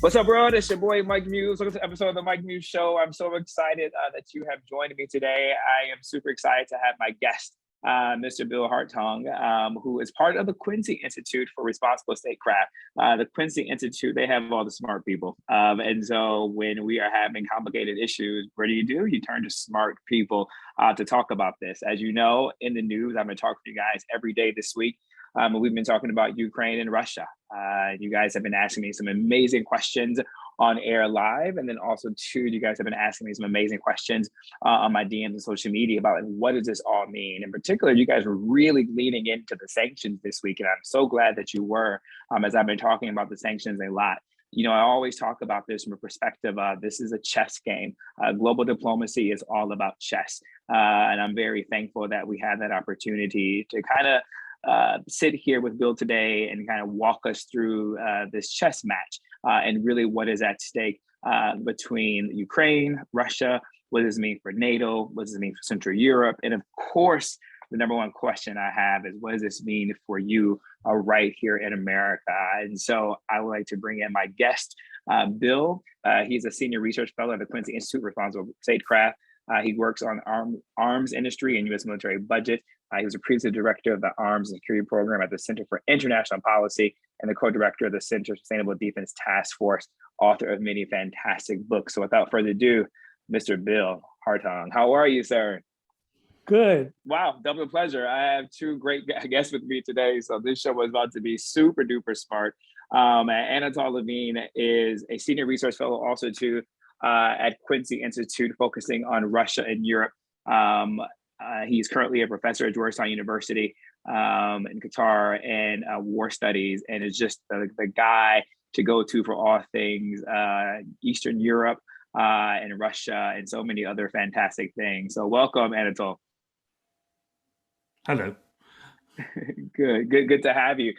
What's up, bro? It's your boy, Mike Muse. Welcome to the episode of the Mike Muse Show. I'm so excited that you have joined me today. I am super excited to have my guest, Mr. Bill Hartung, who is part of the Quincy Institute for Responsible Statecraft. The Quincy Institute, they have all the smart people. And so when we are having complicated issues, what do? You turn to smart people to talk about this. As you know, in the news, I've been talking to you guys every day this week. We've been talking about Ukraine and Russia. You guys have been asking me some amazing questions on air live. And then also, too, you guys have been asking me some amazing questions on my DMs and social media about like, what does this all mean? In particular, you guys were really leaning into the sanctions this week. And I'm so glad that you were, as I've been talking about the sanctions a lot. You know, I always talk about this from a perspective of this is a chess game. Global diplomacy is all about chess. And I'm very thankful that we had that opportunity to kind of sit here with Bill today and kind of walk us through this chess match and really what is at stake between Ukraine, Russia, what does it mean for Nato, what does it mean for Central Europe, and of course, the number one question I have is what does this mean for you right here in America? And so I would like to bring in my guest, Bill. He's a senior research fellow at the Quincy Institute for Responsible Statecraft. He works on arms industry and U.S. military budget. He was a previous director of the Arms and Security Program at the Center for International Policy and the co-director of the Center for Sustainable Defense Task Force, author of many fantastic books. So without further ado, Mr. Bill Hartung, how are you, sir? Good. Wow, double pleasure. I have two great guests with me today. So this show is about to be super duper smart. Anatol Levine is a senior research fellow also too at Quincy Institute, focusing on Russia and Europe. He's currently a professor at Georgetown University in Qatar and war studies, and is just the guy to go to for all things Eastern Europe and Russia and so many other fantastic things. So welcome, Anatol. Hello. Good to have you.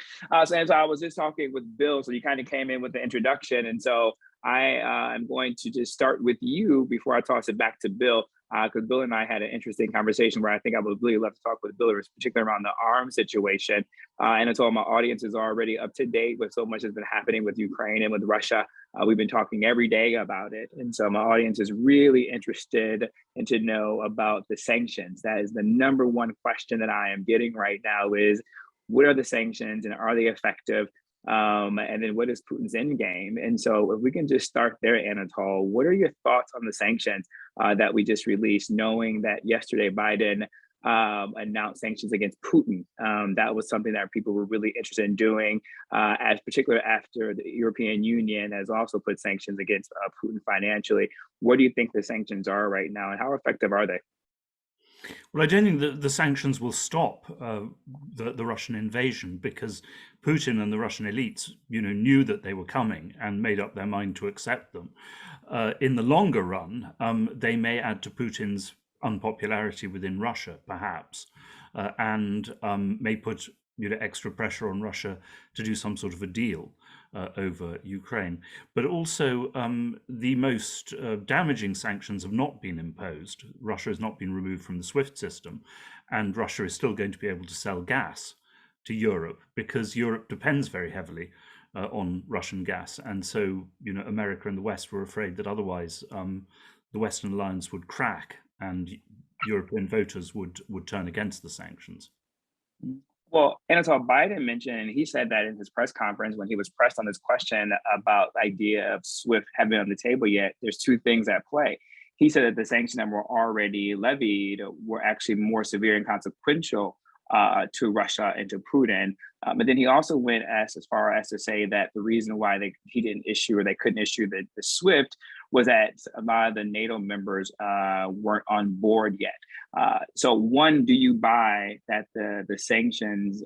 So Anatol, I was just talking with Bill, so you kind of came in with the introduction, and so I am going to just start with you before I toss it back to Bill, because Bill and I had an interesting conversation where I think I would really love to talk with Bill, particularly around the arms situation. And I told my audience is already up to date with so much has been happening with Ukraine and with Russia. We've been talking every day about it. And so my audience is really interested and to know about the sanctions. That is the number one question that I am getting right now is, what are the sanctions and are they effective? And then what is Putin's endgame? And so if we can just start there, Anatol, what are your thoughts on the sanctions that we just released, knowing that yesterday Biden announced sanctions against Putin? That was something that people were really interested in doing, as particular after the European Union has also put sanctions against Putin financially. What do you think the sanctions are right now and how effective are they? Well, I don't think the sanctions will stop the Russian invasion, because Putin and the Russian elites, knew that they were coming and made up their mind to accept them. In the longer run, they may add to Putin's unpopularity within Russia, perhaps, and may put extra pressure on Russia to do some sort of a deal over Ukraine. But also the most damaging sanctions have not been imposed. Russia has not been removed from the SWIFT system, and Russia is still going to be able to sell gas to Europe, because Europe depends very heavily on Russian gas. And so, America and the West were afraid that otherwise the Western alliance would crack and European voters would turn against the sanctions. Well, Anatol, Biden mentioned, he said that in his press conference when he was pressed on this question about the idea of SWIFT having been on the table yet, there's two things at play. He said that the sanctions that were already levied were actually more severe and consequential to Russia and to Putin. But then he also went as far as to say that the reason why he didn't issue or they couldn't issue the SWIFT was that a lot of the NATO members weren't on board yet. So one, do you buy that the sanctions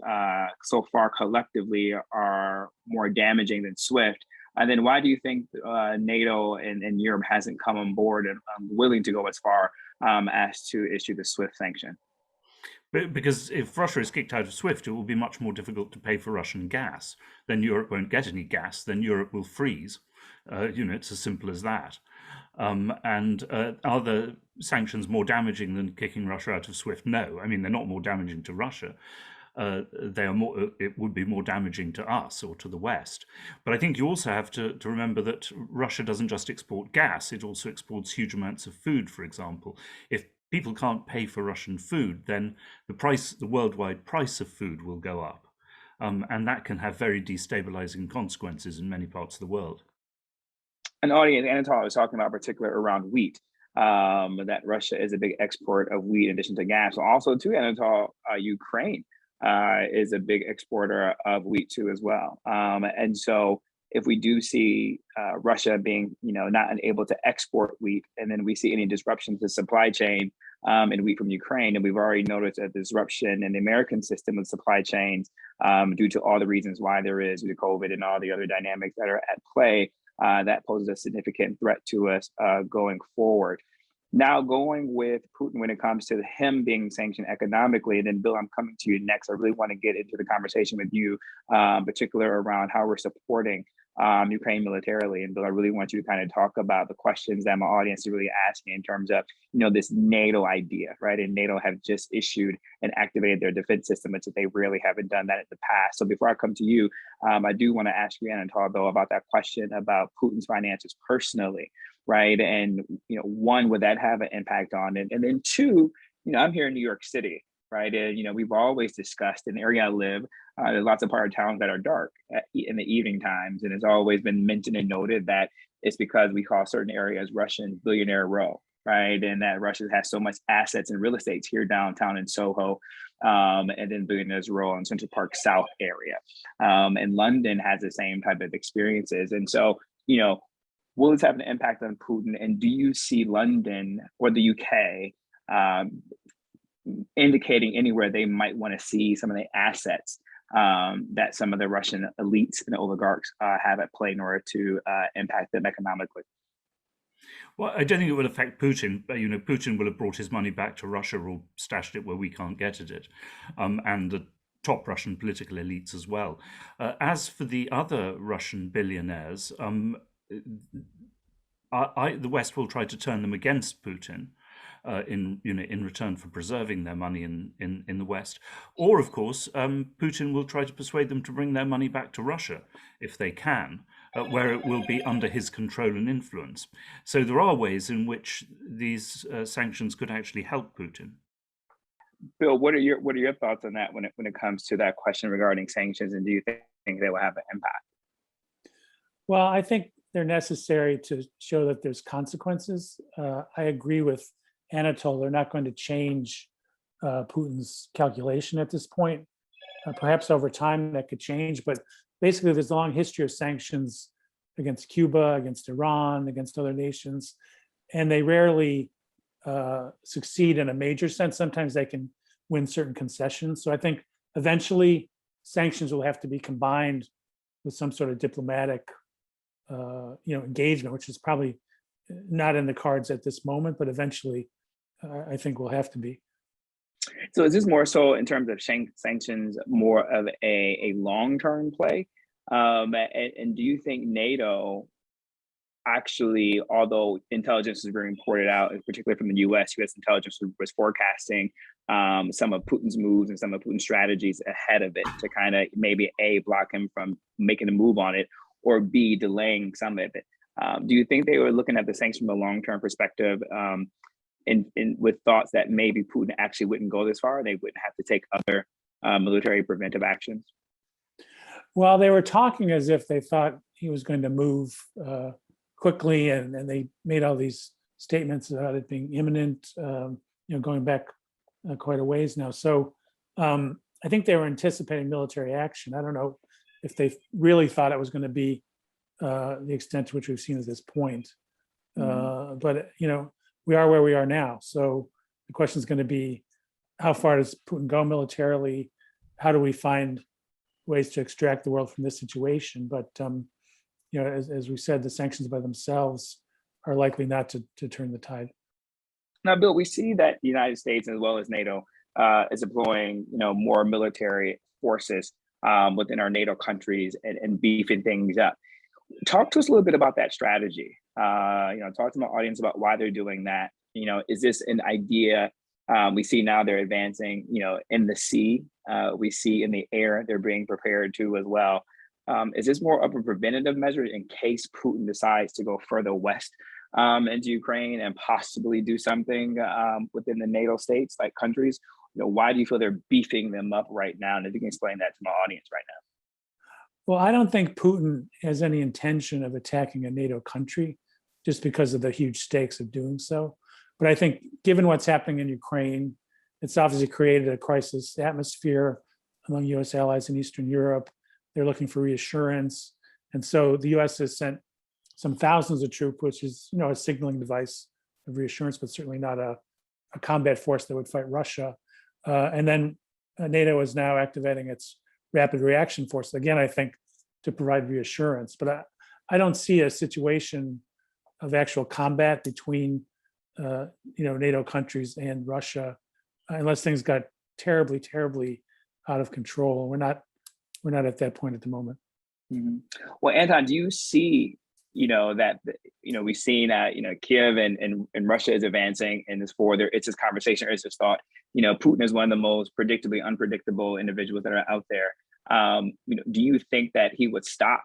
so far collectively are more damaging than SWIFT? And then why do you think NATO and Europe hasn't come on board and willing to go as far as to issue the SWIFT sanction? Because if Russia is kicked out of SWIFT, it will be much more difficult to pay for Russian gas. Then Europe won't get any gas. Then Europe will freeze. It's as simple as that. And are the sanctions more damaging than kicking Russia out of SWIFT? No. I mean, they're not more damaging to Russia. they are more. It would be more damaging to us or to the West. But I think you also have to remember that Russia doesn't just export gas; it also exports huge amounts of food. For example, if people can't pay for Russian food, then the worldwide price of food will go up, and that can have very destabilizing consequences in many parts of the world. An audience, Anatol was talking about particular around wheat, that Russia is a big export of wheat in addition to gas. Also, too, Anatol, Ukraine is a big exporter of wheat too as well. And so, if we do see Russia being, not unable to export wheat, and then we see any disruption to supply chain in wheat from Ukraine, and we've already noticed a disruption in the American system of supply chains due to all the reasons why there is due to COVID and all the other dynamics that are at play. That poses a significant threat to us going forward. Now, going with Putin when it comes to him being sanctioned economically, and then Bill, I'm coming to you next. I really want to get into the conversation with you, particular around how we're supporting Ukraine militarily. And Bill, I really want you to kind of talk about the questions that my audience is really asking in terms of, this NATO idea, right? And NATO have just issued and activated their defense system, which they really haven't done that in the past. So before I come to you, I do want to ask you, Anatol, though, about that question about Putin's finances personally, right? And, one, would that have an impact on it? And then two, I'm here in New York City, right? And, we've always discussed in the area I live, there's lots of part of towns that are dark in the evening times. And it's always been mentioned and noted that it's because we call certain areas Russian billionaire row, right? And that Russia has so much assets and real estate here downtown in Soho, and then billionaires row in Central Park South area. And London has the same type of experiences. And so, will this have an impact on Putin? And do you see London or the UK indicating anywhere they might want to see some of the assets that some of the Russian elites and oligarchs have at play in order to impact them economically? Well, I don't think it will affect Putin. But, Putin will have brought his money back to Russia or stashed it where we can't get at it, and the top Russian political elites as well. As for the other Russian billionaires, the West will try to turn them against Putin. In return for preserving their money in the West, or of course, Putin will try to persuade them to bring their money back to Russia if they can, where it will be under his control and influence. So there are ways in which these sanctions could actually help Putin. Bill, what are your thoughts on that when it comes to that question regarding sanctions, and do you think they will have an impact? Well, I think they're necessary to show that there's consequences. I agree with Anatol, they're not going to change Putin's calculation at this point. Perhaps over time that could change, but basically there's a long history of sanctions against Cuba, against Iran, against other nations, and they rarely succeed in a major sense. Sometimes they can win certain concessions. So I think eventually sanctions will have to be combined with some sort of diplomatic engagement, which is probably not in the cards at this moment, but eventually I think will have to be. So is this more so in terms of sanctions, more of a long-term play? And do you think NATO actually, although intelligence is being reported out, particularly from the US intelligence was forecasting some of Putin's moves and some of Putin's strategies ahead of it to kind of maybe A, block him from making a move on it, or B, delaying some of it? Do you think they were looking at the sanctions from a long-term perspective, with thoughts that maybe Putin actually wouldn't go this far, they wouldn't have to take other military preventive actions? Well, they were talking as if they thought he was going to move quickly, and they made all these statements about it being imminent, going back quite a ways now. So I think they were anticipating military action. I don't know if they really thought it was going to be the extent to which we've seen at this point. But we are where we are now. So the question is going to be, how far does Putin go militarily? How do we find ways to extract the world from this situation? But as we said, the sanctions by themselves are likely not to turn the tide. Now, Bill, we see that the United States as well as NATO is deploying more military forces within our NATO countries and beefing things up. Talk to us a little bit about that strategy. Talk to my audience about why they're doing that. Is this an idea? We see now they're advancing, in the sea We see in the air they're being prepared to as well. Is this more of a preventative measure in case Putin decides to go further west into Ukraine and possibly do something within the NATO states, like countries? Why do you feel they're beefing them up right now? And if you can explain that to my audience right now. Well, I don't think Putin has any intention of attacking a NATO country just because of the huge stakes of doing so. But I think given what's happening in Ukraine, it's obviously created a crisis atmosphere among US allies in Eastern Europe. They're looking for reassurance. And so the US has sent some thousands of troops, which is, a signaling device of reassurance, but certainly not a combat force that would fight Russia. And then NATO is now activating its rapid reaction force, again, I think, to provide reassurance. But I don't see a situation of actual combat between, NATO countries and Russia, unless things got terribly, terribly out of control. We're not at that point at the moment. Mm-hmm. Well, Anton, do you see, that, we've seen that, Kiev and Russia is advancing in this forward. It's this conversation, or it's this thought, Putin is one of the most predictably unpredictable individuals that are out there. Do you think that he would stop,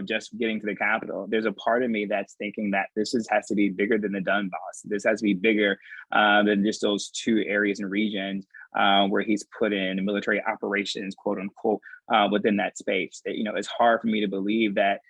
just getting to the capital? There's a part of me that's thinking that this has to be bigger than the Donbass. This has to be bigger than just those two areas and regions where he's put in military operations, quote unquote, within that space. It's hard for me to believe that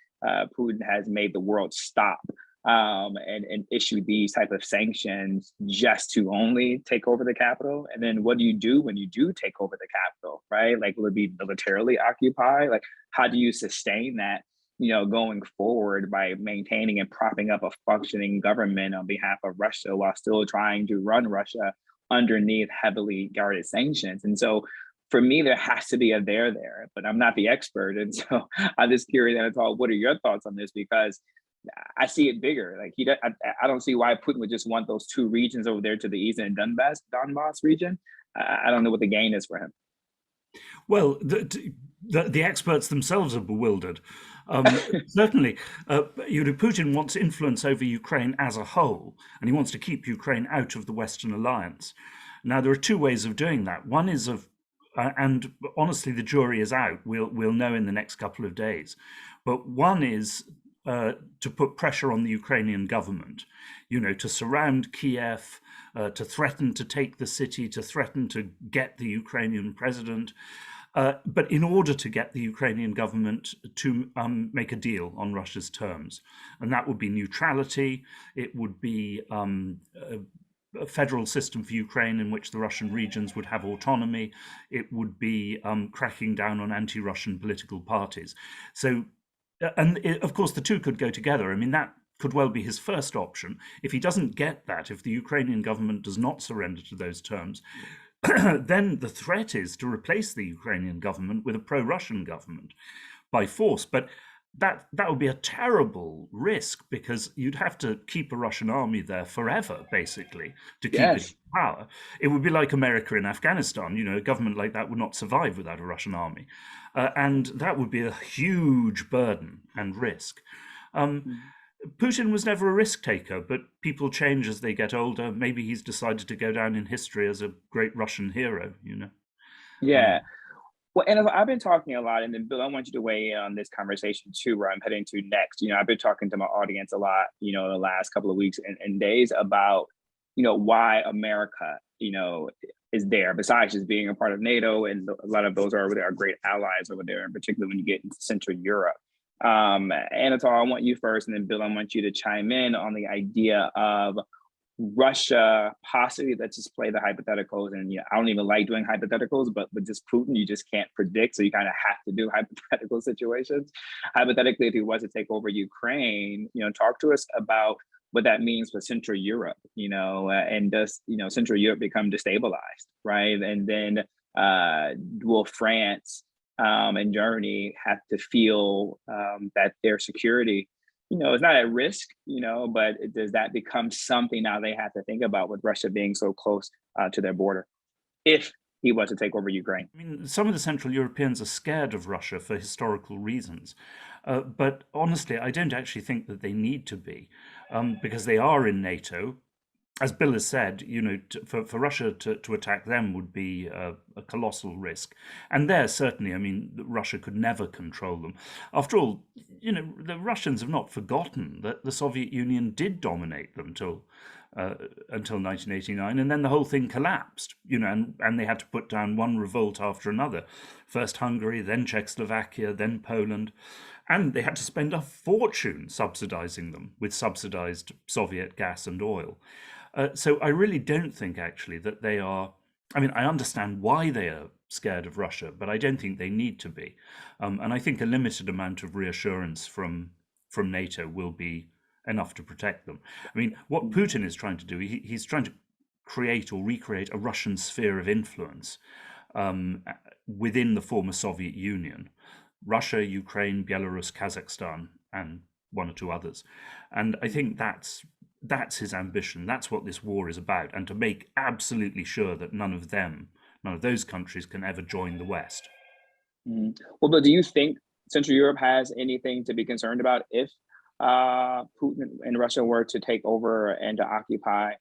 Putin has made the world stop and issue these type of sanctions just to only take over the capital. And then what do you do when you do take over the capital, right? Like, will it be militarily occupied? Like, how do you sustain that, going forward by maintaining and propping up a functioning government on behalf of Russia while still trying to run Russia underneath heavily guarded sanctions? And so for me, there has to be a there, but I'm not the expert. And so I'm just curious, Anatol, what are your thoughts on this? Because I see it bigger. Like, I don't see why Putin would just want those two regions over there to the east and Donbass region. I don't know what the gain is for him. Well, the experts themselves are bewildered. Certainly, Putin wants influence over Ukraine as a whole, and he wants to keep Ukraine out of the Western alliance. Now, there are two ways of doing that. One is and honestly, the jury is out. We'll know in the next couple of days. But one is to put pressure on the Ukrainian government, to surround Kiev, to threaten to take the city, to threaten to get the Ukrainian president. But in order to get the Ukrainian government to make a deal on Russia's terms. And that would be neutrality. It would be a federal system for Ukraine in which the Russian regions would have autonomy. It would be cracking down on anti-Russian political parties. So, of course, the two could go together. I mean, that could well be his first option. If he doesn't get that, if the Ukrainian government does not surrender to those terms, then the threat is to replace the Ukrainian government with a pro-Russian government by force. But that would be a terrible risk, because you'd have to keep a Russian army there forever, basically, to keep it in power. It would be like America in Afghanistan. A government like that would not survive without a Russian army. And that would be a huge burden and risk. Putin was never a risk taker, but people change as they get older. Maybe he's decided to go down in history as a great Russian hero, Yeah. Well, and I've been talking a lot, and then Bill, I want you to weigh in on this conversation too, where I'm heading to next. I've been talking to my audience a lot, the last couple of weeks and days about, why America, is there, besides just being a part of NATO, and a lot of those are great allies over there, in particular when you get into Central Europe. Anatol, I want you first, and then Bill, I want you to chime in on the idea of Russia possibly, let's just play the hypotheticals, and I don't even like doing hypotheticals, but with just Putin, you just can't predict, so you kind of have to do hypothetical situations. Hypothetically, if he was to take over Ukraine, talk to us about what that means for Central Europe, and does Central Europe become destabilized, right? And then will France and Germany have to feel that their security is not at risk, but does that become something now they have to think about with Russia being so close to their border if he was to take over Ukraine? I mean, some of the Central Europeans are scared of Russia for historical reasons. But honestly, I don't actually think that they need to be, because they are in NATO. as Bill has said, for Russia to attack them would be a colossal risk. And there, certainly, I mean, Russia could never control them. After all, the Russians have not forgotten that the Soviet Union did dominate them until 1989, and then the whole thing collapsed, and they had to put down one revolt after another. First Hungary, then Czechoslovakia, then Poland. And they had to spend a fortune subsidizing them with subsidized Soviet gas and oil. So I really don't think, actually, that they are. I mean, I understand why they are scared of Russia, but I don't think they need to be. And I think a limited amount of reassurance from NATO will be enough to protect them. I mean, what Putin is trying to do, he's trying to create or recreate a Russian sphere of influence within the former Soviet Union. Russia, Ukraine, Belarus, Kazakhstan, and one or two others. And I think that's his ambition. That's what this war is about, and to make absolutely sure that none of those countries can ever join the West. Well, but do you think Central Europe has anything to be concerned about if Putin and Russia were to take over and to occupy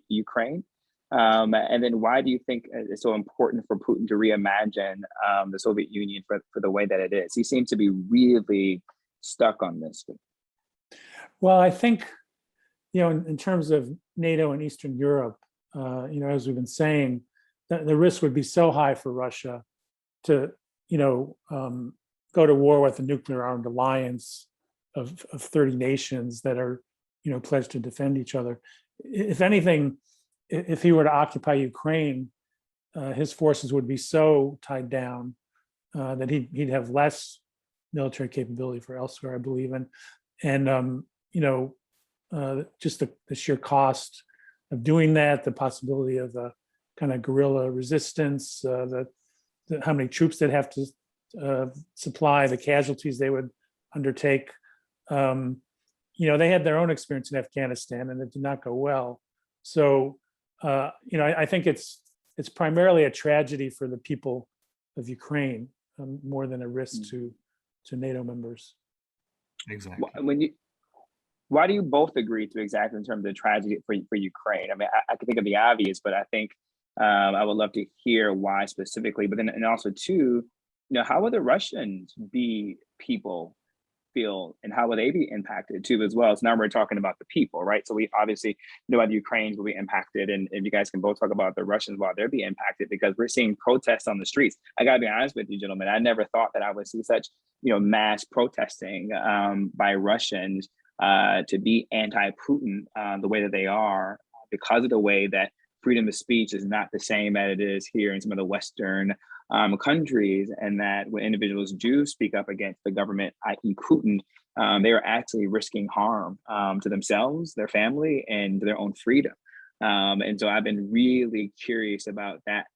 Ukraine? And then why do you think it's so important for Putin to reimagine the Soviet Union for the way that it is? He seems to be really stuck on this. Well, I think, in terms of NATO and Eastern Europe, as we've been saying, the risk would be so high for Russia to, go to war with a nuclear armed alliance of 30 nations that are, pledged to defend each other. If anything, if he were to occupy Ukraine, his forces would be so tied down that he'd have less military capability for elsewhere, I believe. And just the sheer cost of doing that, the possibility of a kind of guerrilla resistance, how many troops they'd have to supply, the casualties they would undertake. They had their own experience in Afghanistan, and it did not go well. So, I think it's primarily a tragedy for the people of Ukraine more than a risk to NATO members. Exactly. Why do you both agree to exactly in terms of the tragedy for Ukraine? I mean, I can think of the obvious, but I think I would love to hear why specifically. But then, and also too, how would the Russians people feel, and how will they be impacted too as well? So now we're talking about the people, right? So we obviously know how the Ukrainians will be impacted, and if you guys can both talk about the Russians while they're being impacted, because we're seeing protests on the streets. I gotta be honest with you, gentlemen, I never thought that I would see such mass protesting by Russians to be anti-Putin the way that they are, because of the way that freedom of speech is not the same as it is here in some of the Western countries, and that when individuals do speak up against the government, i.e. Putin, they are actually risking harm to themselves, their family, and their own freedom. And so I've been really curious about that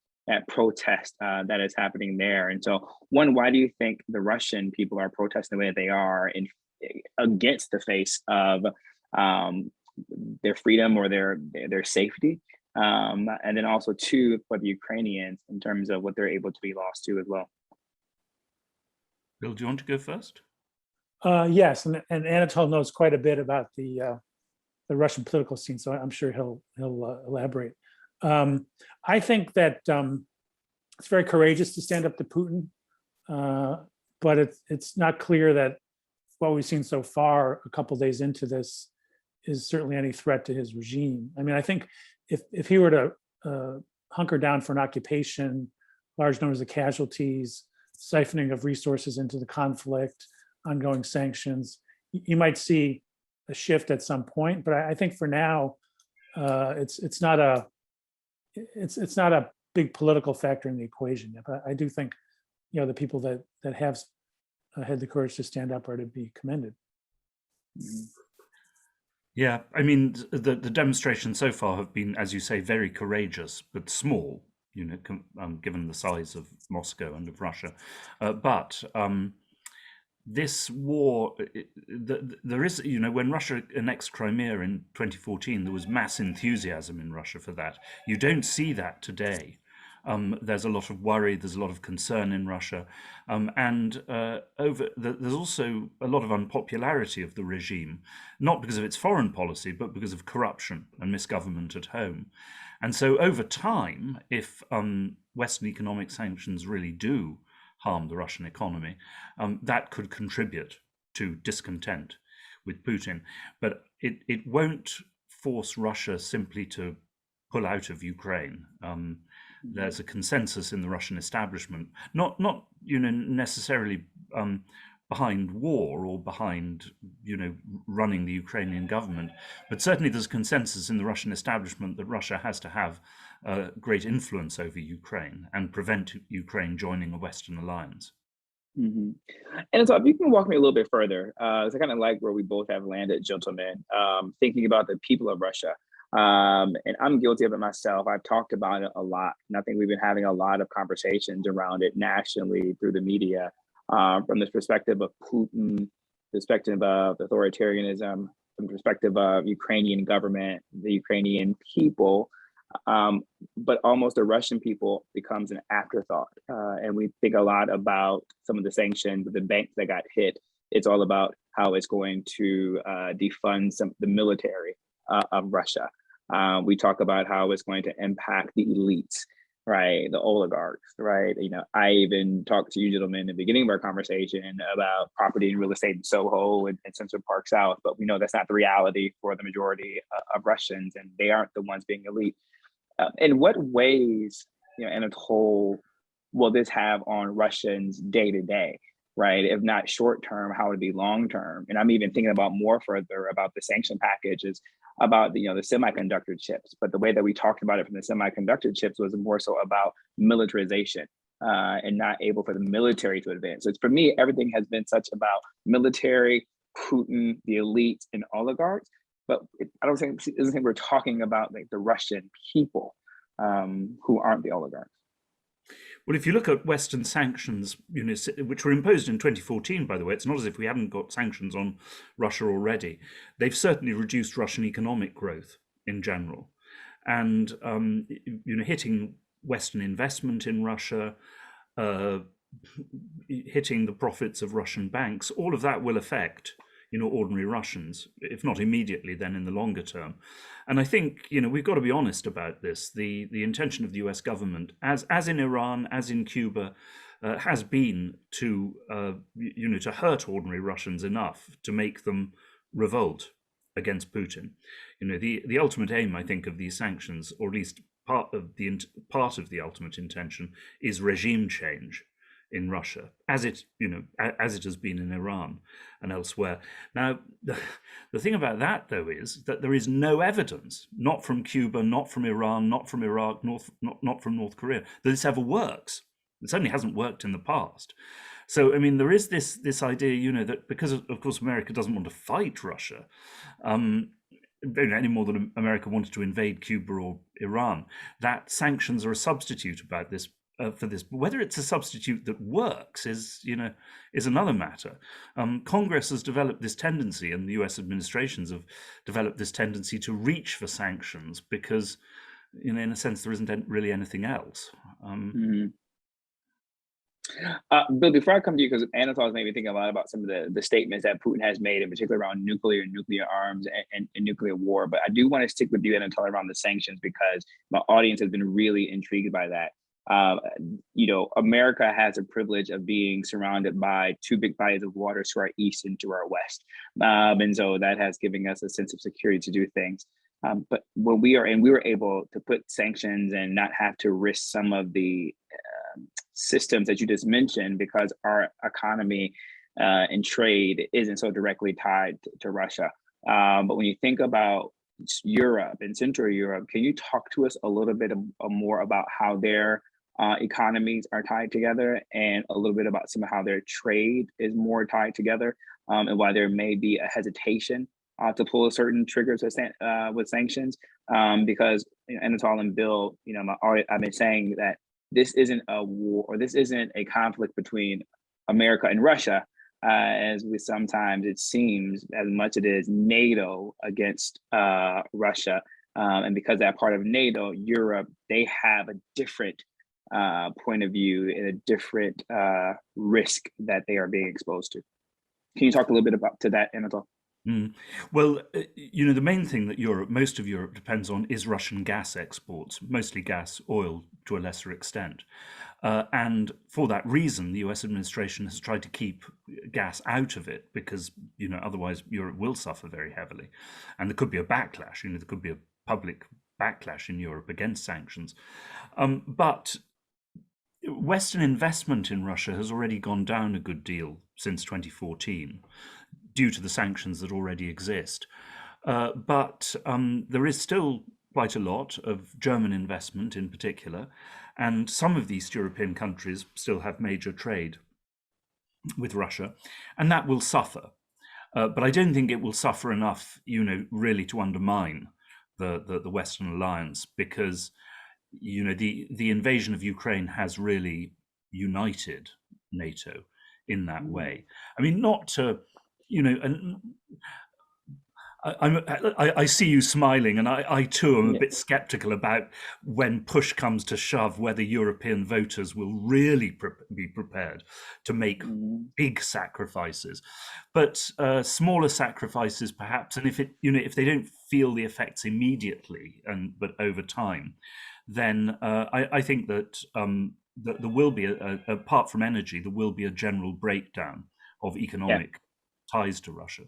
protest that is happening there. And so, one, why do you think the Russian people are protesting the way that they are against the face of their freedom or their safety? And then also two, for the Ukrainians in terms of what they're able to be lost to as well. Bill, do you want to go first? Yes, and Anatol knows quite a bit about the Russian political scene, so I'm sure he'll elaborate. I think that it's very courageous to stand up to Putin, but it's not clear that what we've seen so far, a couple days into this, is certainly any threat to his regime. I mean, I think if he were to hunker down for an occupation, large numbers of casualties, siphoning of resources into the conflict, ongoing sanctions, you might see a shift at some point. But I think for now, it's not a big political factor in the equation. But I do think, the people that have had the courage to stand up are to be commended. Yeah, I mean, the demonstrations so far have been, as you say, very courageous, but small, given the size of Moscow and of Russia. But this war, there is, when Russia annexed Crimea in 2014, there was mass enthusiasm in Russia for that. You don't see that today. There's a lot of worry, there's a lot of concern in Russia, there's also a lot of unpopularity of the regime, not because of its foreign policy, but because of corruption and misgovernment at home. And so over time, if Western economic sanctions really do harm the Russian economy, that could contribute to discontent with Putin. But it won't force Russia simply to pull out of Ukraine. There's a consensus in the Russian establishment, not necessarily behind war or behind running the Ukrainian government, but certainly there's consensus in the Russian establishment that Russia has to have great influence over Ukraine and prevent Ukraine joining a Western alliance. Mm-hmm. And so if you can walk me a little bit further, it's kind of like where we both have landed, gentlemen, thinking about the people of Russia. And I'm guilty of it myself. I've talked about it a lot. And I think we've been having a lot of conversations around it nationally through the media, from this perspective of Putin, perspective of authoritarianism, from the perspective of Ukrainian government, the Ukrainian people, but almost the Russian people becomes an afterthought. And we think a lot about some of the sanctions, the banks that got hit. It's all about how it's going to defund the military of Russia. We talk about how it's going to impact the elites, right? The oligarchs, right? I even talked to you gentlemen in the beginning of our conversation about property and real estate in Soho and Central Park South, but we know that's not the reality for the majority of Russians, and they aren't the ones being elite. In what ways, Anatole, will this have on Russians day to day, right? If not short term, how would it be long term? And I'm even thinking about more further about the sanction packages, about the semiconductor chips. But the way that we talked about it from the semiconductor chips was more so about militarization and not able for the military to advance. So for me, everything has been such about military, Putin, the elites, and oligarchs. But I don't think we're talking about like the Russian people who aren't the oligarchs. Well, if you look at Western sanctions, which were imposed in 2014, by the way, it's not as if we haven't got sanctions on Russia already. They've certainly reduced Russian economic growth in general, and hitting Western investment in Russia, hitting the profits of Russian banks. All of that will affect ordinary Russians, if not immediately, then in the longer term. And I think, we've got to be honest about this. The intention of the US government, as in Iran, as in Cuba, has been to, to hurt ordinary Russians enough to make them revolt against Putin. The ultimate aim, I think, of these sanctions, or at least part of the ultimate intention, is regime change in Russia, as it has been in Iran and elsewhere. Now, the thing about that, though, is that there is no evidence, not from Cuba, not from Iran, not from Iraq, not from North Korea, that this ever works. It certainly hasn't worked in the past. So, there is this idea, that because of course America doesn't want to fight Russia, any more than America wanted to invade Cuba or Iran, that sanctions are a substitute for this. Whether it's a substitute that works is another matter. Congress has developed this tendency, and the US administrations have developed this tendency to reach for sanctions because, in a sense, there isn't really anything else. Bill, before I come to you, because Anatole has made me think a lot about some of the statements that Putin has made, in particular around nuclear arms and nuclear war. But I do want to stick with you, Anatole, around the sanctions, because my audience has been really intrigued by that. America has the privilege of being surrounded by two big bodies of water to our east and to our west. And so that has given us a sense of security to do things. But when we were able to put sanctions and not have to risk some of the systems that you just mentioned, because our economy and trade isn't so directly tied to Russia. But when you think about Europe and Central Europe, can you talk to us a little bit more about how their economies are tied together, and a little bit about some of how their trade is more tied together, and why there may be a hesitation to pull certain triggers with sanctions? Because Anatole and Bill, I've been saying that this isn't a war, or this isn't a conflict between America and Russia, as it seems, as much it is NATO against Russia. And because that part of NATO, Europe, they have a different point of view and a different risk that they are being exposed to. Can you talk a little bit about to that, Anatol? Well, the main thing that most of Europe depends on is Russian gas exports, mostly gas, oil to a lesser extent. And for that reason, the US administration has tried to keep gas out of it because, otherwise Europe will suffer very heavily. And there could be a backlash, there could be a public backlash in Europe against sanctions. But Western investment in Russia has already gone down a good deal since 2014 due to the sanctions that already exist. But there is still quite a lot of German investment in particular, and some of the East European countries still have major trade with Russia, and that will suffer. But I don't think it will suffer enough, really to undermine the Western alliance, because the invasion of Ukraine has really united NATO in that way. I mean, not to, and I see you smiling, and I too am a bit skeptical about when push comes to shove whether European voters will really be prepared to make big sacrifices, but smaller sacrifices perhaps. And if they don't feel the effects immediately, but over time, then I think that that there will be apart from energy, there will be a general breakdown of economic ties to Russia.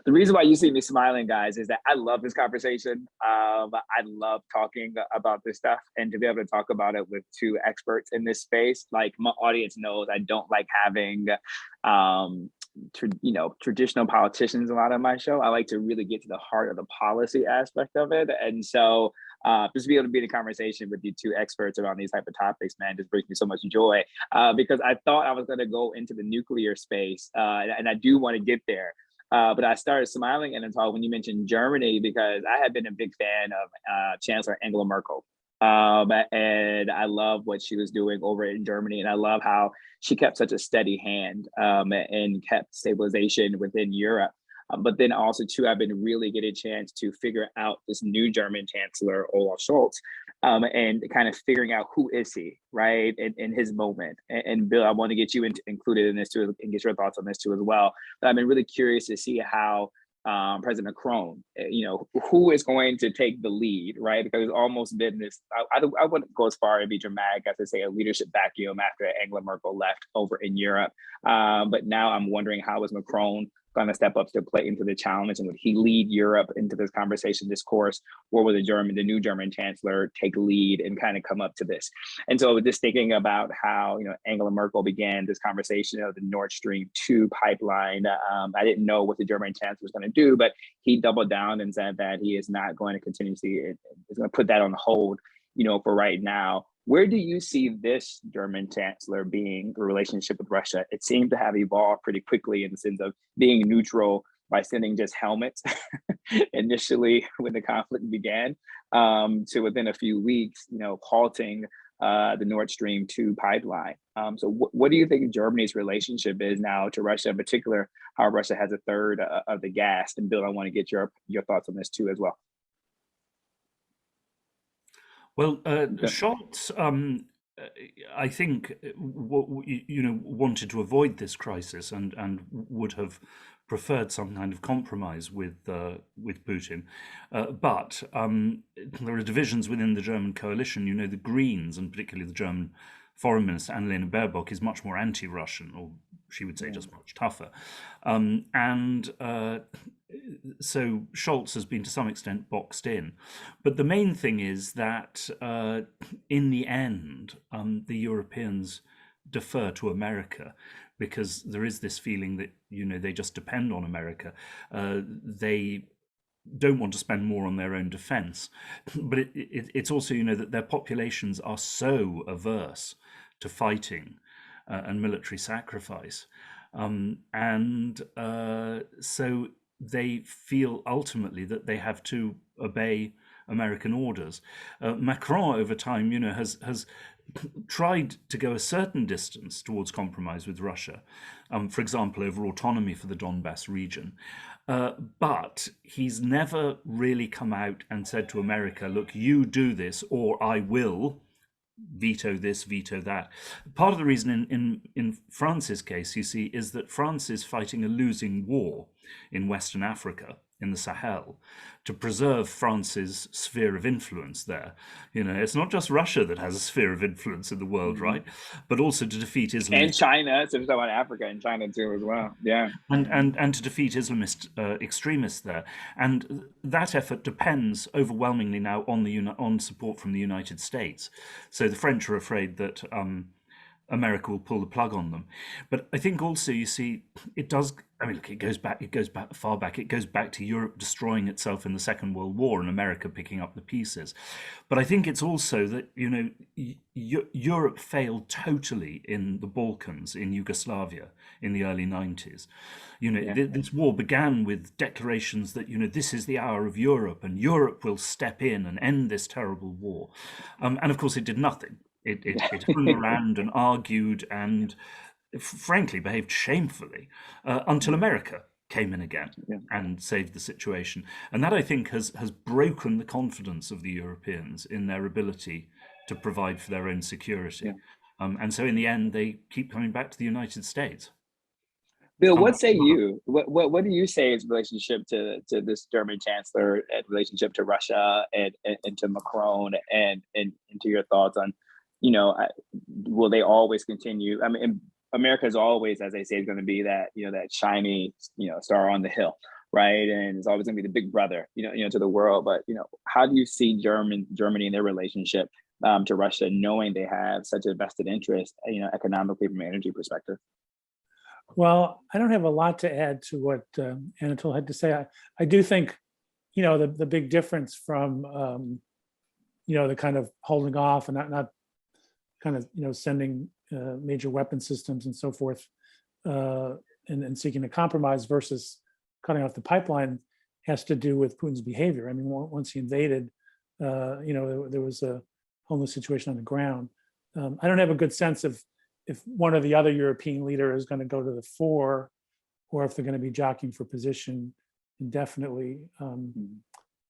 The reason why you see me smiling, guys, is that I love this conversation. I love talking about this stuff, and to be able to talk about it with two experts in this space. Like, my audience knows I don't like having traditional politicians a lot on my show. I like to really get to the heart of the policy aspect of it. And so just to be able to be in a conversation with you two experts around these type of topics, man, just brings me so much joy, because I thought I was going to go into the nuclear space, and I do want to get there. But I started smiling and talk when you mentioned Germany, because I have been a big fan of Chancellor Angela Merkel. And I love what she was doing over in Germany. And I love how she kept such a steady hand and kept stabilization within Europe. But then also, too, I've been really getting a chance to figure out this new German Chancellor, Olaf Scholz, and kind of figuring out who is he, right, in his moment. And Bill, I want to get you included in this too, and get your thoughts on this too as well. But I've been really curious to see how President Macron, who is going to take the lead, right? Because it's almost been this, I wouldn't go as far and be dramatic as to say a leadership vacuum after Angela Merkel left over in Europe. But now I'm wondering, how is Macron going to step up to the plate into the challenge, and would he lead Europe into this conversation, discourse, or will the new German chancellor take lead and kind of come up to this? And so just thinking about how Angela Merkel began this conversation of the Nord Stream 2 pipeline, I didn't know what the German chancellor was going to do, but he doubled down and said that he is not going to continuously, is going to put that on hold, for right now. Where do you see this German chancellor being the relationship with Russia? It seemed to have evolved pretty quickly in the sense of being neutral by sending just helmets initially when the conflict began, to within a few weeks, halting the Nord Stream 2 pipeline. So what do you think Germany's relationship is now to Russia, in particular, how Russia has a third of the gas? And Bill, I want to get your thoughts on this too as well. Well, Scholz, I think, wanted to avoid this crisis and would have preferred some kind of compromise with Putin. But there are divisions within the German coalition. The Greens, and particularly the German Foreign Minister Annalena Baerbock, is much more anti-Russian, or she would say just much tougher. So Scholz has been to some extent boxed in. But the main thing is that in the end, the Europeans defer to America, because there is this feeling that, they just depend on America. They don't want to spend more on their own defense. But it's also, that their populations are so averse to fighting and military sacrifice. So they feel ultimately that they have to obey American orders. Macron, over time, has tried to go a certain distance towards compromise with Russia, for example, over autonomy for the Donbass region. But he's never really come out and said to America, look, you do this or I will veto this, veto that. Part of the reason in France's case, you see, is that France is fighting a losing war in Western Africa, in the Sahel, to preserve France's sphere of influence there. You know, it's not just Russia that has a sphere of influence in the world, right? But also to defeat Islamist And China, so we're talking about Africa and China too as well. Yeah. and to defeat Islamist extremists there, and that effort depends overwhelmingly now on on support from the United States. So the French are afraid that America will pull the plug on them. But I think also, you see, it does. I mean, look, it goes back far back. It goes back to Europe destroying itself in the Second World War and America picking up the pieces. But I think it's also that, you know, Europe failed totally in the Balkans, in Yugoslavia, in the early 90s. You know, this war began with declarations that, you know, this is the hour of Europe and Europe will step in and end this terrible war. And of course, it did nothing. It hung around and argued and, frankly, behaved shamefully until America came in again and saved the situation. And that, I think, has broken the confidence of the Europeans in their ability to provide for their own security. And so in the end, they keep coming back to the United States. Bill, what say you? What do you say is relationship to this German chancellor, and relationship to Russia and to Macron, and to your thoughts on, you know, will they always continue? I mean, America is always, as they say, is going to be that, you know, that shiny, you know, star on the hill, right? And it's always going to be the big brother, you know, to the world. But, you know, how do you see Germany and their relationship to Russia, knowing they have such a vested interest, you know, economically from an energy perspective? Well, I don't have a lot to add to what Anatol had to say. I do think, you know, the big difference from, you know, the kind of holding off and not kind of, you know, sending major weapon systems and so forth, and seeking a compromise versus cutting off the pipeline has to do with Putin's behavior. I mean, once he invaded, you know, there was a whole new situation on the ground. I don't have a good sense of if one or the other European leader is going to go to the fore, or if they're going to be jockeying for position indefinitely.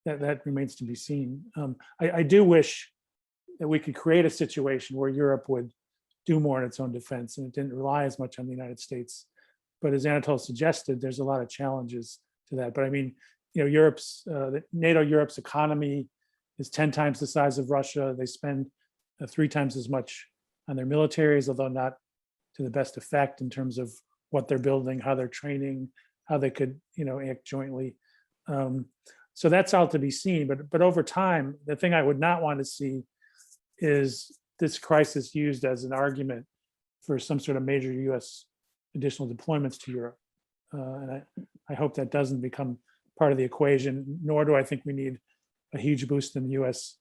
That remains to be seen. I do wish that we could create a situation where Europe would do more in its own defense and it didn't rely as much on the United States. But as Anatol suggested, there's a lot of challenges to that. But I mean, you know, NATO Europe's economy is 10 times the size of Russia. They spend 3 times as much on their militaries, although not to the best effect in terms of what they're building, how they're training, how they could, you know, act jointly. So that's all to be seen. But over time, the thing I would not want to see is this crisis used as an argument for some sort of major U.S. additional deployments to Europe. And I hope that doesn't become part of the equation, nor do I think we need a huge boost in the U.S.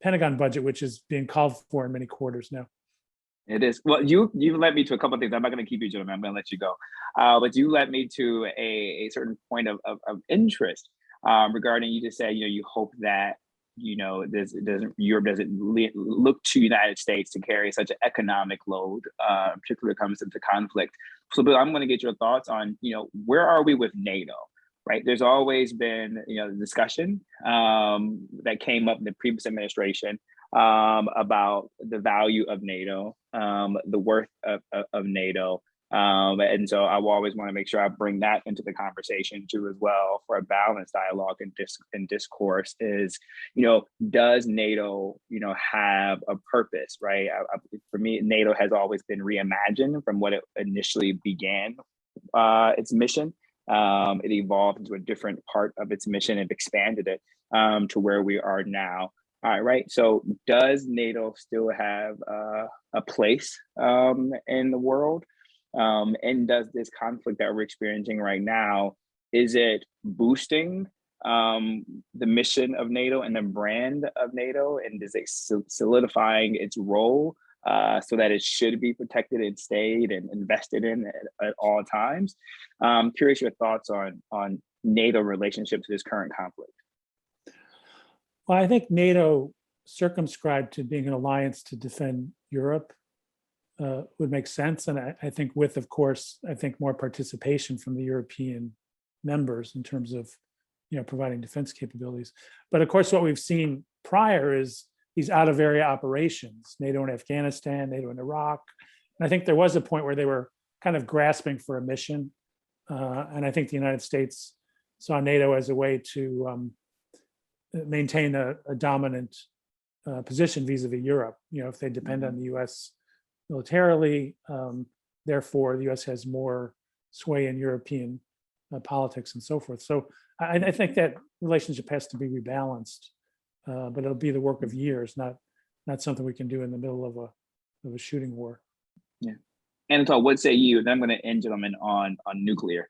Pentagon budget, which is being called for in many quarters now. It is. Well, you led me to a couple of things. I'm not going to keep you, gentlemen. I'm going to let you go. But you led me to a certain point of interest regarding, you just said, you know, you hope that, you know, Europe doesn't look to the United States to carry such an economic load, particularly when it comes to conflict. So, Bill, I'm going to get your thoughts on, you know, where are we with NATO? Right. There's always been, you know, the discussion that came up in the previous administration about the value of NATO, the worth of NATO. And so I will always want to make sure I bring that into the conversation too, as well, for a balanced dialogue and discourse is, you know, does NATO, you know, have a purpose, right? For me, NATO has always been reimagined from what it initially began, its mission. It evolved into a different part of its mission and expanded it to where we are now. All right. So does NATO still have a place in the world? And does this conflict that we're experiencing right now, is it boosting the mission of NATO and the brand of NATO? And is it solidifying its role so that it should be protected and stayed and invested in at all times? Curious your thoughts on NATO relationship to this current conflict. Well, I think NATO circumscribed to being an alliance to defend Europe would make sense. And I think with, of course, I think more participation from the European members in terms of, you know, providing defense capabilities. But of course, what we've seen prior is these out of area operations, NATO in Afghanistan, NATO in Iraq. And I think there was a point where they were kind of grasping for a mission. And I think the United States saw NATO as a way to maintain a dominant position vis-a-vis Europe. If they depend on the US militarily, therefore the US has more sway in European politics and so forth. So I think that relationship has to be rebalanced, but it'll be the work of years, not something we can do in the middle of a shooting war. Yeah. Anatol, what say you? Then I'm going to end, gentlemen, on nuclear.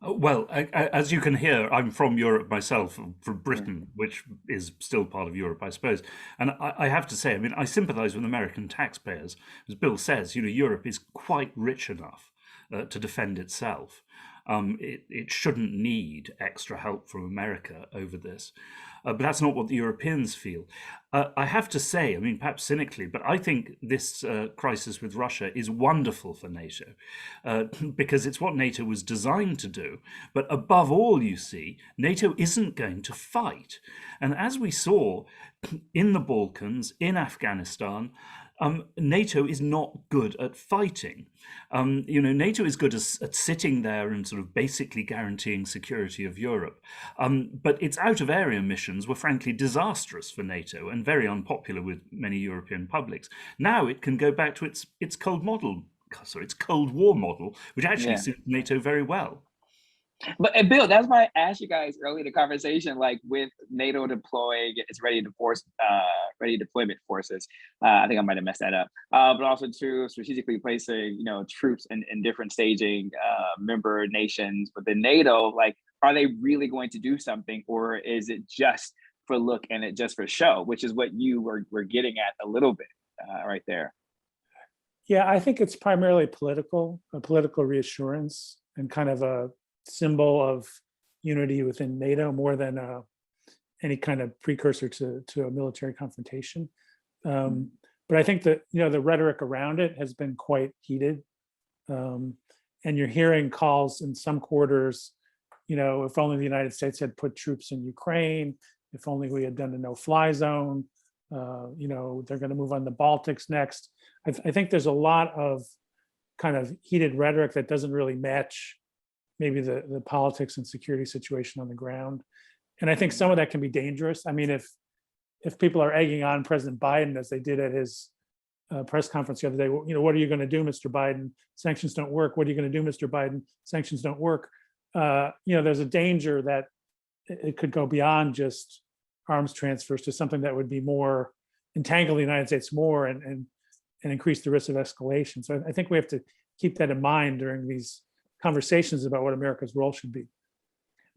Well, as you can hear, I'm from Europe myself, from Britain, which is still part of Europe, I suppose. And I have to say, I mean, I sympathize with American taxpayers. As Bill says, Europe is quite rich enough to defend itself. It shouldn't need extra help from America over this. But that's not what the Europeans feel. I have to say, I mean, perhaps cynically, but I think this crisis with Russia is wonderful for NATO because it's what NATO was designed to do. But above all, you see, NATO isn't going to fight. And as we saw in the Balkans, in Afghanistan, NATO is not good at fighting. NATO is good at sitting there and sort of basically guaranteeing security of Europe. But its out-of-area missions were frankly disastrous for NATO and very unpopular with many European publics. Now it can go back to its Cold War model, which actually suits NATO very well. But and Bill, that's why I asked you guys early in the conversation, like with NATO deploying its ready deployment forces. I think I might have messed that up. But also to strategically placing, troops in different staging member nations within NATO. Like, are they really going to do something, or is it just for look and it just for show? Which is what you were getting at a little bit right there. Yeah, I think it's primarily a political reassurance and kind of a symbol of unity within NATO more than any kind of precursor to a military confrontation. But I think that the rhetoric around it has been quite heated, and you're hearing calls in some quarters, if only the United States had put troops in Ukraine, if only we had done a no-fly zone, they're going to move on the Baltics next. I think there's a lot of kind of heated rhetoric that doesn't really match maybe the politics and security situation on the ground. And I think some of that can be dangerous. I mean, if people are egging on President Biden, as they did at his press conference the other day, what are you going to do, Mr. Biden? Sanctions don't work. What are you going to do, Mr. Biden? Sanctions don't work. There's a danger that it could go beyond just arms transfers to something that would be more entangle the United States more and increase the risk of escalation. So I think we have to keep that in mind during these conversations about what America's role should be.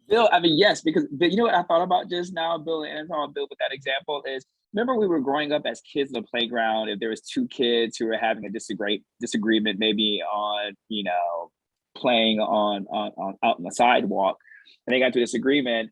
Bill, I mean, yes, because you know what I thought about just now, Bill, and Bill, with that example is, remember we were growing up as kids on the playground, if there was two kids who were having a disagreement, maybe on, playing on out on the sidewalk, and they got to a disagreement,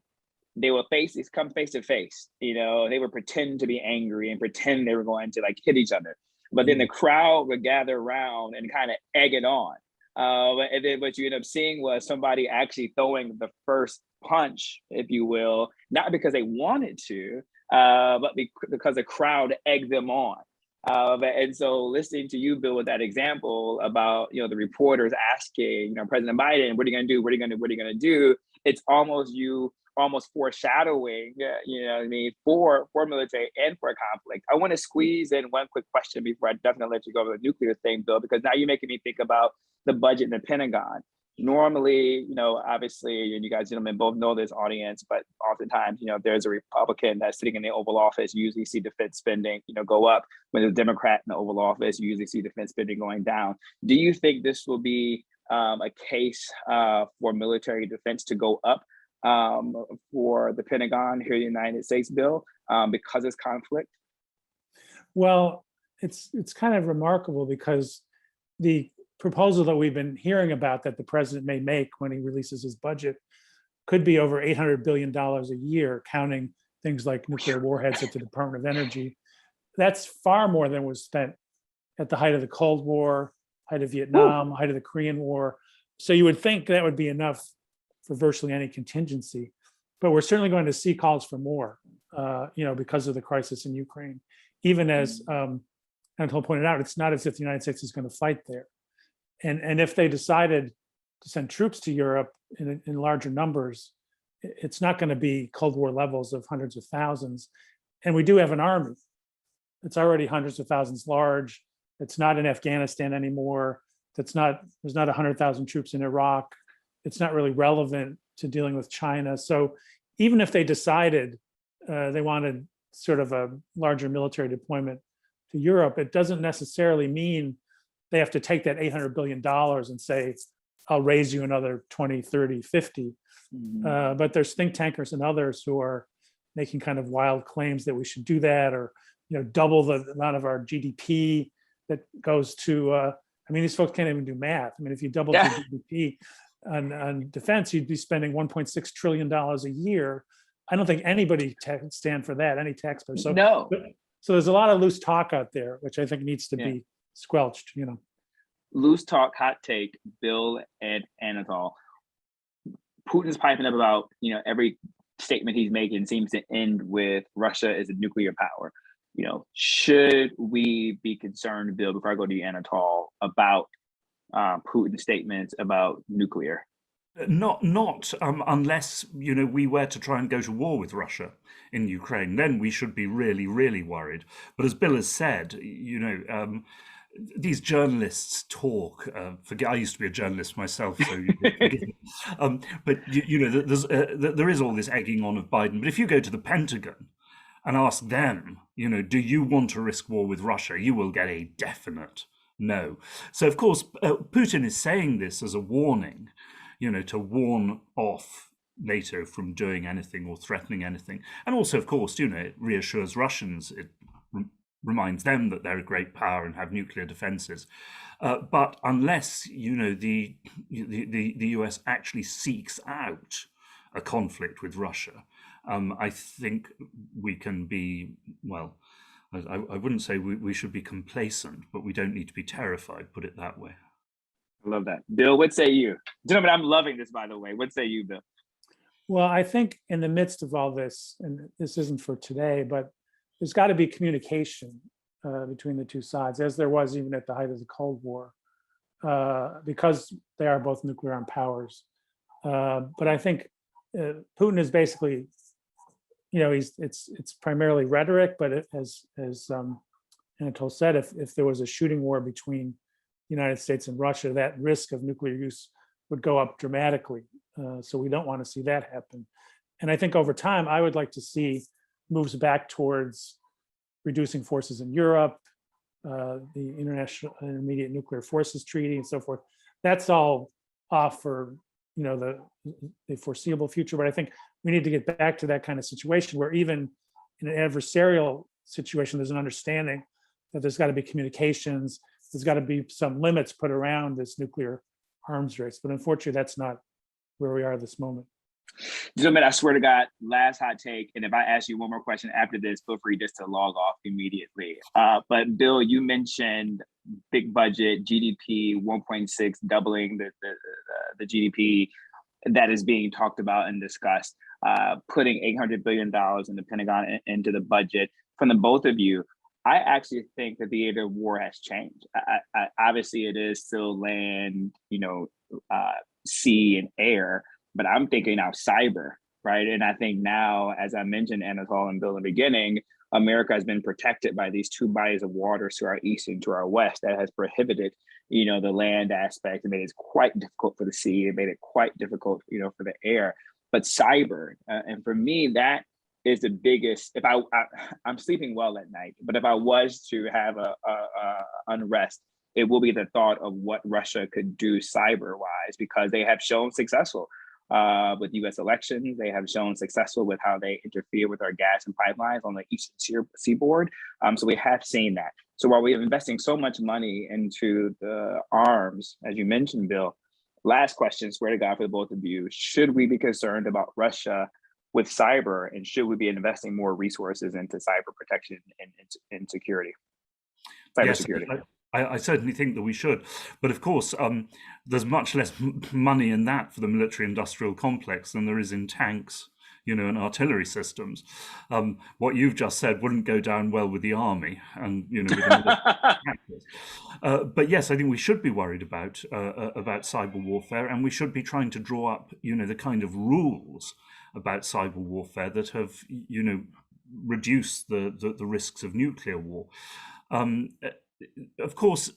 they would come face to face, they would pretend to be angry and pretend they were going to like hit each other. But then the crowd would gather around and kind of egg it on. And then what you end up seeing was somebody actually throwing the first punch, if you will, not because they wanted to, but because the crowd egged them on. And so listening to you, Bill, with that example about, the reporters asking, President Biden, what are you going to do? What are you going to do? It's almost foreshadowing, for military and for conflict. I want to squeeze in one quick question before I definitely let you go over the nuclear thing, Bill, because now you're making me think about the budget in the Pentagon. Normally, obviously, and you guys, gentlemen, both know this audience, but oftentimes, there's a Republican that's sitting in the Oval Office, you usually see defense spending, go up. When there's a Democrat in the Oval Office, you usually see defense spending going down. Do you think this will be a case for military defense to go up for the Pentagon here in the United States, Bill, because it's conflict? Well, it's kind of remarkable because the proposal that we've been hearing about that the president may make when he releases his budget could be over $800 billion a year, counting things like nuclear warheads at the Department of Energy. That's far more than was spent at the height of the Cold War, height of Vietnam, height of the Korean War. So you would think that would be enough for virtually any contingency, but we're certainly going to see calls for more. because of the crisis in Ukraine. Even as Anatol pointed out, it's not as if the United States is going to fight there. And if they decided to send troops to Europe in larger numbers, it's not going to be Cold War levels of hundreds of thousands. And we do have an army. It's already hundreds of thousands large. It's not in Afghanistan anymore. There's not 100,000 troops in Iraq. It's not really relevant to dealing with China. So even if they decided they wanted sort of a larger military deployment to Europe, it doesn't necessarily mean they have to take that $800 billion and say, I'll raise you another 20, 30, 50. But there's think tankers and others who are making kind of wild claims that we should do that, or double the amount of our GDP that goes to, these folks can't even do math. If you double your GDP on defense, you'd be spending $1.6 trillion a year. I don't think anybody can stand for that, any taxpayer. So, no. So there's a lot of loose talk out there, which I think needs to be squelched, Loose talk, hot take, Bill and Anatol. Putin's piping up about, every statement he's making seems to end with Russia is a nuclear power. Should we be concerned, Bill, before I go to you, Anatol, about Putin's statements about nuclear? Not unless we were to try and go to war with Russia in Ukraine. Then we should be really, really worried. But as Bill has said, these journalists talk. I used to be a journalist myself, so but there is all this egging on of Biden. But if you go to the Pentagon and ask them, do you want to risk war with Russia? You will get a definite no. So of course, Putin is saying this as a warning, to warn off NATO from doing anything or threatening anything. And also, of course, it reassures Russians. It reminds them that they're a great power and have nuclear defenses. But unless, the US actually seeks out a conflict with Russia, I think we can be, I wouldn't say we should be complacent, but we don't need to be terrified, put it that way. I love that. Bill, what say you? Gentlemen, I'm loving this, by the way. What say you, Bill? Well, I think in the midst of all this, and this isn't for today, but there's got to be communication between the two sides, as there was even at the height of the Cold War, because they are both nuclear-armed powers. But I think Putin is basically, it's primarily rhetoric. But as Anatol said, if there was a shooting war between the United States and Russia, that risk of nuclear use would go up dramatically. So we don't want to see that happen. And I think over time, I would like to see moves back towards reducing forces in Europe, the International Intermediate Nuclear Forces Treaty, and so forth. That's all off for the foreseeable future. But I think we need to get back to that kind of situation where even in an adversarial situation, there's an understanding that there's got to be communications, there's got to be some limits put around this nuclear arms race. But unfortunately, that's not where we are at this moment. Gentlemen, I swear to God, last hot take. And if I ask you one more question after this, feel free just to log off immediately. But Bill, you mentioned big budget, GDP 1.6, doubling the GDP that is being talked about and discussed, putting $800 billion in the Pentagon into the budget. From the both of you, I actually think that the theater of war has changed. Obviously, it is still land, sea and air, but I'm thinking now cyber, right? And I think now, as I mentioned, Anatol and Bill in the beginning, America has been protected by these two bodies of water to our east and to our west that has prohibited, the land aspect and made it quite difficult for the sea. It made it quite difficult, for the air. But cyber, and for me, that is the biggest. If I'm sleeping well at night, but if I was to have a unrest, it will be the thought of what Russia could do cyber-wise, because they have shown successful with U.S. elections. They have shown successful with how they interfere with our gas and pipelines on the eastern seaboard. So we have seen that. So while we are investing so much money into the arms, as you mentioned, Bill, last question, swear to God for the both of you, should we be concerned about Russia with cyber, and should we be investing more resources into cyber protection and security? Cybersecurity. Yes, I certainly think that we should. But of course, there's much less money in that for the military-industrial complex than there is in tanks, and artillery systems. What you've just said wouldn't go down well with the army and, with the military. But yes, I think we should be worried about cyber warfare, and we should be trying to draw up, the kind of rules about cyber warfare that have, reduced the risks of nuclear war. Of course,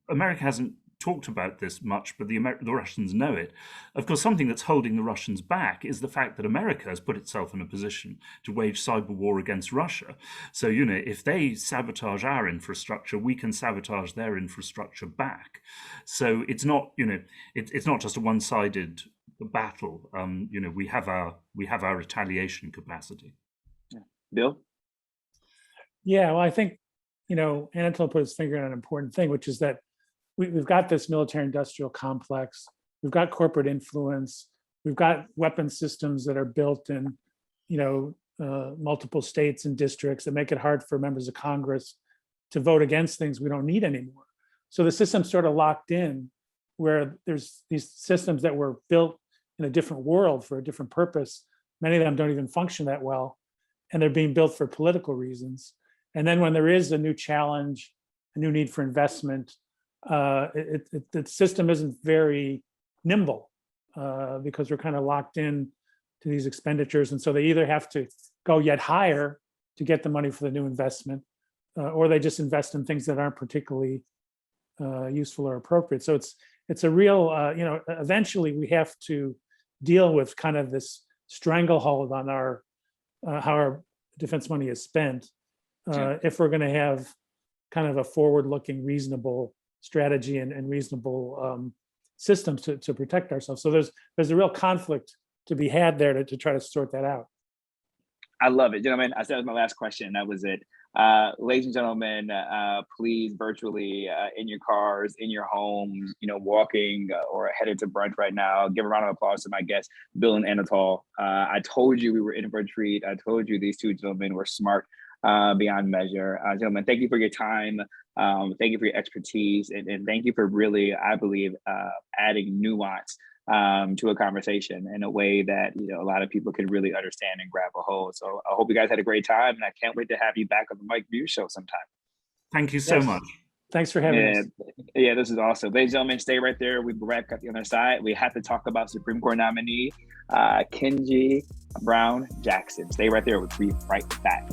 America hasn't talked about this much, but the Russians know it. Of course, something that's holding the Russians back is the fact that America has put itself in a position to wage cyber war against Russia. So, if they sabotage our infrastructure, we can sabotage their infrastructure back. So it's not, it's not just a one-sided battle. We have our retaliation capacity. Bill? Yeah, well, I think, Anatol put his finger on an important thing, which is that we've got this military-industrial complex. We've got corporate influence. We've got weapon systems that are built in, multiple states and districts that make it hard for members of Congress to vote against things we don't need anymore. So the system's sort of locked in, where there's these systems that were built in a different world for a different purpose. Many of them don't even function that well, and they're being built for political reasons. And then when there is a new challenge, a new need for investment, the system isn't very nimble because we're kind of locked in to these expenditures. And so they either have to go yet higher to get the money for the new investment, or they just invest in things that aren't particularly useful or appropriate. So it's a real, eventually we have to deal with kind of this stranglehold on our how our defense money is spent if we're going to have kind of a forward-looking, reasonable strategy and reasonable systems to protect ourselves. So there's a real conflict to be had there to try to sort that out. I love it, gentlemen. I said that was my last question. That was it. Ladies and gentlemen, please virtually in your cars, in your homes, walking or headed to brunch right now, give a round of applause to my guests, Bill and Anatol. I told you we were in for a treat. I told you these two gentlemen were smart beyond measure. Gentlemen, thank you for your time. Thank you for your expertise. And thank you for really, I believe, adding nuance to a conversation in a way that a lot of people can really understand and grab a hold. So I hope you guys had a great time, and I can't wait to have you back on the Mike Muse Show sometime. Thank you so much. Thanks for having us. Yeah, this is awesome. Ladies and gentlemen, stay right there. We'll be right back at the other side. We have to talk about Supreme Court nominee Ketanji Brown Jackson. Stay right there. We'll be right back.